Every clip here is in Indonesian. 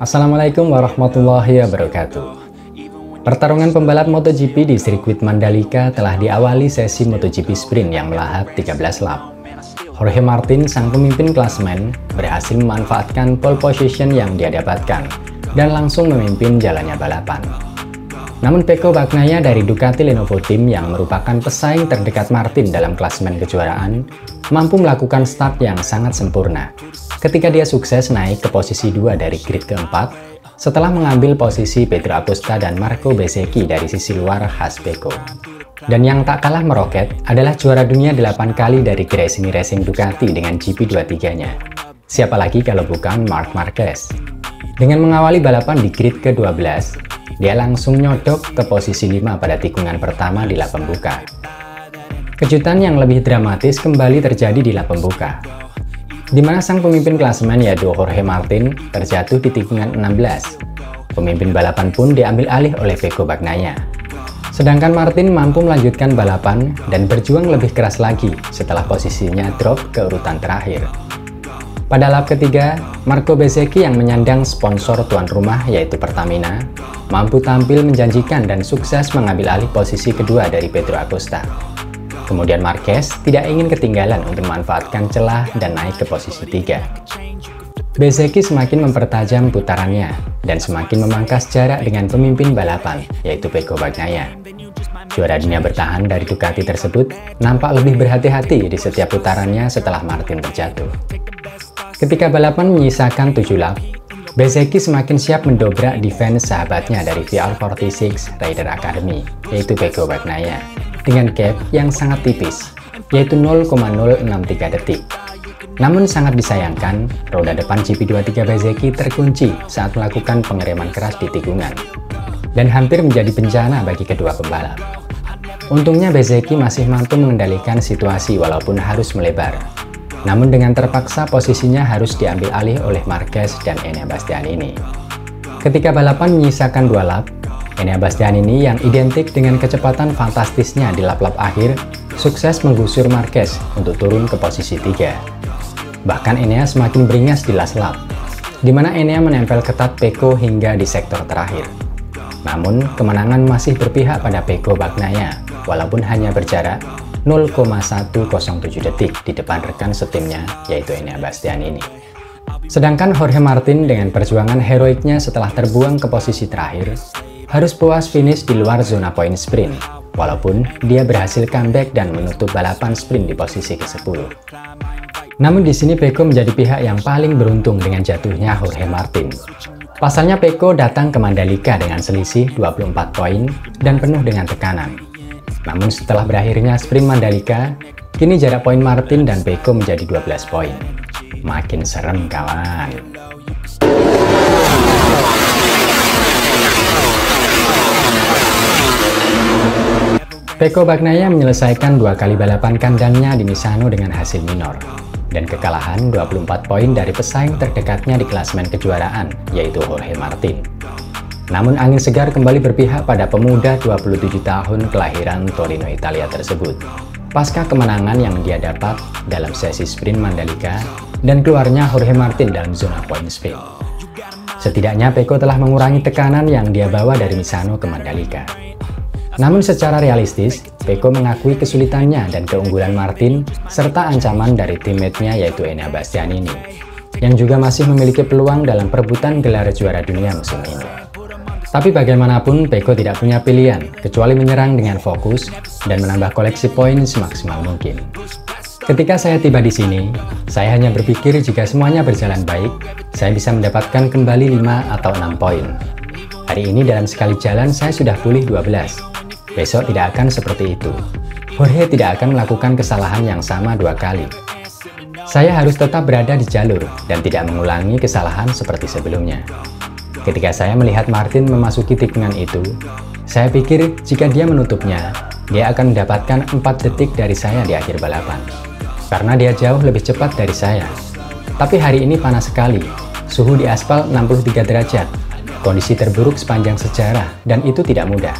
Assalamualaikum warahmatullahi wabarakatuh. Pertarungan pembalap MotoGP di sirkuit Mandalika telah diawali sesi MotoGP Sprint yang melahap 13 lap. Jorge Martin, sang pemimpin klasemen, berhasil memanfaatkan pole position yang dia dapatkan dan langsung memimpin jalannya balapan. Namun Pecco Bagnaia dari Ducati Lenovo Team yang merupakan pesaing terdekat Martin dalam klasemen kejuaraan mampu melakukan start yang sangat sempurna ketika dia sukses naik ke posisi 2 dari grid keempat setelah mengambil posisi Pedro Acosta dan Marco Bezzecchi dari sisi luar khas Pecco. Dan yang tak kalah meroket adalah juara dunia 8 kali dari Gresini Racing Ducati dengan GP23-nya. Siapa lagi kalau bukan Marc Marquez. Dengan mengawali balapan di grid ke-12, dia langsung nyodok ke posisi 5 pada tikungan pertama di lap pembuka. Kejutan yang lebih dramatis kembali terjadi di lap pembuka, di mana sang pemimpin klasemen yaitu Jorge Martin terjatuh di tikungan 16. Pemimpin balapan pun diambil alih oleh Pecco Bagnaia. Sedangkan Martin mampu melanjutkan balapan dan berjuang lebih keras lagi setelah posisinya drop ke urutan terakhir. Pada lap ketiga, Marco Bezzecchi yang menyandang sponsor tuan rumah yaitu Pertamina, mampu tampil menjanjikan dan sukses mengambil alih posisi kedua dari Pedro Acosta. Kemudian Marquez tidak ingin ketinggalan untuk memanfaatkan celah dan naik ke posisi 3. Bezzecchi semakin mempertajam putarannya dan semakin memangkas jarak dengan pemimpin balapan yaitu Pecco Bagnaia. Juara dunia bertahan dari Ducati tersebut nampak lebih berhati-hati di setiap putarannya setelah Martin terjatuh. Ketika balapan menyisakan 7 lap, Bezzecchi semakin siap mendobrak defense sahabatnya dari VR46 Rider Academy, yaitu Pecco Bagnaia, dengan gap yang sangat tipis, yaitu 0,063 detik. Namun sangat disayangkan, roda depan GP23 Bezzecchi terkunci saat melakukan pengereman keras di tikungan, dan hampir menjadi bencana bagi kedua pembalap. Untungnya Bezzecchi masih mampu mengendalikan situasi walaupun harus melebar. Namun dengan terpaksa posisinya harus diambil alih oleh Marquez dan Enea Bastianini. Ketika balapan menyisakan 2 lap, Enea Bastianini yang identik dengan kecepatan fantastisnya di lap-lap akhir, sukses menggusur Marquez untuk turun ke posisi 3. Bahkan Enea semakin beringas di last lap, di mana Enea menempel ketat Pecco hingga di sektor terakhir. Namun, kemenangan masih berpihak pada Pecco Bagnaia, walaupun hanya berjarak 0,107 detik di depan rekan setimnya yaitu Enea Bastianini. Sedangkan Jorge Martin dengan perjuangan heroiknya setelah terbuang ke posisi terakhir harus puas finish di luar zona poin sprint, walaupun dia berhasil comeback dan menutup balapan sprint di posisi ke-10. Namun di sini Pecco menjadi pihak yang paling beruntung dengan jatuhnya Jorge Martin. Pasalnya Pecco datang ke Mandalika dengan selisih 24 poin dan penuh dengan tekanan. Namun setelah berakhirnya sprint Mandalika, kini jarak poin Martin dan Pecco menjadi 12 poin. Makin serem kawan. Pecco Bagnaia menyelesaikan 2 kali balapan kandangnya di Misano dengan hasil minor, dan kekalahan 24 poin dari pesaing terdekatnya di klasemen kejuaraan, yaitu Jorge Martin. Namun angin segar kembali berpihak pada pemuda 27 tahun kelahiran Torino, Italia tersebut, pasca kemenangan yang dia dapat dalam sesi sprint Mandalika dan keluarnya Jorge Martin dalam zona poin sprint. Setidaknya Pecco telah mengurangi tekanan yang dia bawa dari Misano ke Mandalika. Namun secara realistis, Pecco mengakui kesulitannya dan keunggulan Martin serta ancaman dari teammate-nya yaitu Enea Bastianini, yang juga masih memiliki peluang dalam perebutan gelar juara dunia musim ini. Tapi bagaimanapun Pecco tidak punya pilihan kecuali menyerang dengan fokus dan menambah koleksi poin semaksimal mungkin. Ketika saya tiba di sini, saya hanya berpikir jika semuanya berjalan baik, saya bisa mendapatkan kembali 5 atau 6 poin. Hari ini dalam sekali jalan saya sudah pulih 12. Besok tidak akan seperti itu. Jorge tidak akan melakukan kesalahan yang sama 2 kali. Saya harus tetap berada di jalur dan tidak mengulangi kesalahan seperti sebelumnya. Ketika saya melihat Martin memasuki tikungan itu, saya pikir jika dia menutupnya, dia akan mendapatkan 4 detik dari saya di akhir balapan. Karena dia jauh lebih cepat dari saya. Tapi hari ini panas sekali, suhu di aspal 63 derajat, kondisi terburuk sepanjang sejarah, dan itu tidak mudah.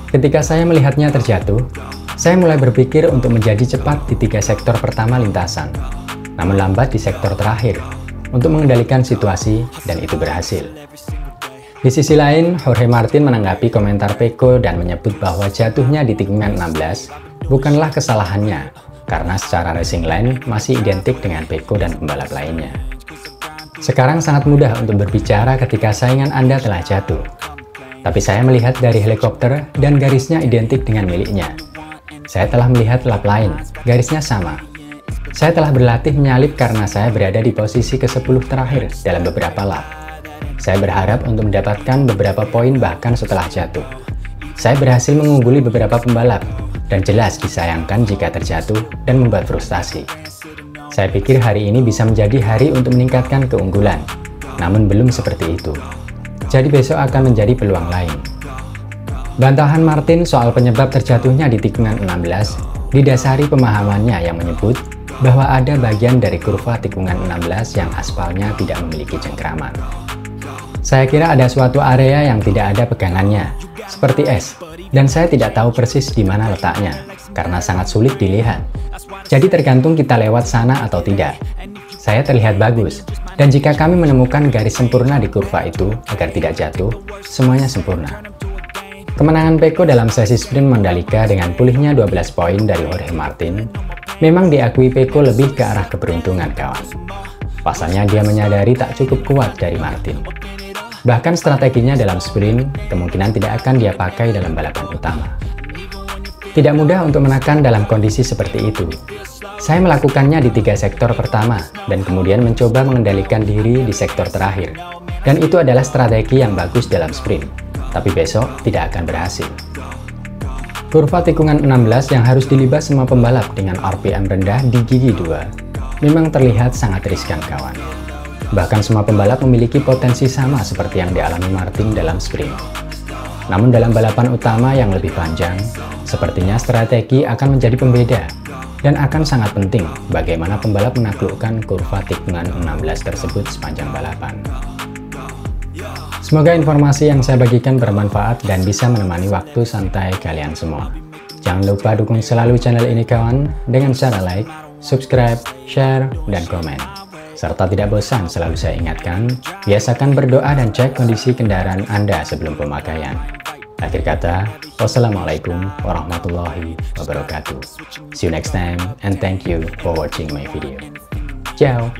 Ketika saya melihatnya terjatuh, saya mulai berpikir untuk menjadi cepat di 3 sektor pertama lintasan, namun lambat di sektor terakhir, untuk mengendalikan situasi, dan itu berhasil. Di sisi lain, Jorge Martin menanggapi komentar Pecco dan menyebut bahwa jatuhnya di tikungan 16 bukanlah kesalahannya, karena secara racing line masih identik dengan Pecco dan pembalap lainnya. Sekarang sangat mudah untuk berbicara ketika saingan Anda telah jatuh. Tapi saya melihat dari helikopter dan garisnya identik dengan miliknya. Saya telah melihat lap lain, garisnya sama. Saya telah berlatih menyalip karena saya berada di posisi ke-10 terakhir dalam beberapa lap. Saya berharap untuk mendapatkan beberapa poin bahkan setelah jatuh. Saya berhasil mengungguli beberapa pembalap, dan jelas disayangkan jika terjatuh dan membuat frustasi. Saya pikir hari ini bisa menjadi hari untuk meningkatkan keunggulan, namun belum seperti itu. Jadi besok akan menjadi peluang lain. Bantahan Martin soal penyebab terjatuhnya di tikungan 16 didasari pemahamannya yang menyebut bahwa ada bagian dari kurva tikungan 16 yang aspalnya tidak memiliki cengkraman. Saya kira ada suatu area yang tidak ada pegangannya, seperti es, dan saya tidak tahu persis di mana letaknya, karena sangat sulit dilihat. Jadi tergantung kita lewat sana atau tidak. Saya terlihat bagus, dan jika kami menemukan garis sempurna di kurva itu agar tidak jatuh, semuanya sempurna. Kemenangan Pecco dalam sesi sprint Mandalika dengan pulihnya 12 poin dari Jorge Martin, memang diakui Pecco lebih ke arah keberuntungan kawan. Pasalnya dia menyadari tak cukup kuat dari Martin. Bahkan strateginya dalam sprint kemungkinan tidak akan dia pakai dalam balapan utama. Tidak mudah untuk menekan dalam kondisi seperti itu. Saya melakukannya di 3 sektor pertama dan kemudian mencoba mengendalikan diri di sektor terakhir. Dan itu adalah strategi yang bagus dalam sprint, tapi besok tidak akan berhasil. Kurva tikungan 16 yang harus dilibas semua pembalap dengan RPM rendah di gigi 2 memang terlihat sangat riskan kawan. Bahkan semua pembalap memiliki potensi sama seperti yang dialami Martin dalam sprint. Namun dalam balapan utama yang lebih panjang, sepertinya strategi akan menjadi pembeda dan akan sangat penting bagaimana pembalap menaklukkan kurva tikungan 16 tersebut sepanjang balapan. Semoga informasi yang saya bagikan bermanfaat dan bisa menemani waktu santai kalian semua. Jangan lupa dukung selalu channel ini kawan dengan cara like, subscribe, share, dan komen. Serta tidak bosan selalu saya ingatkan, biasakan berdoa dan cek kondisi kendaraan Anda sebelum pemakaian. Akhir kata, wassalamualaikum warahmatullahi wabarakatuh. See you next time and thank you for watching my video. Ciao!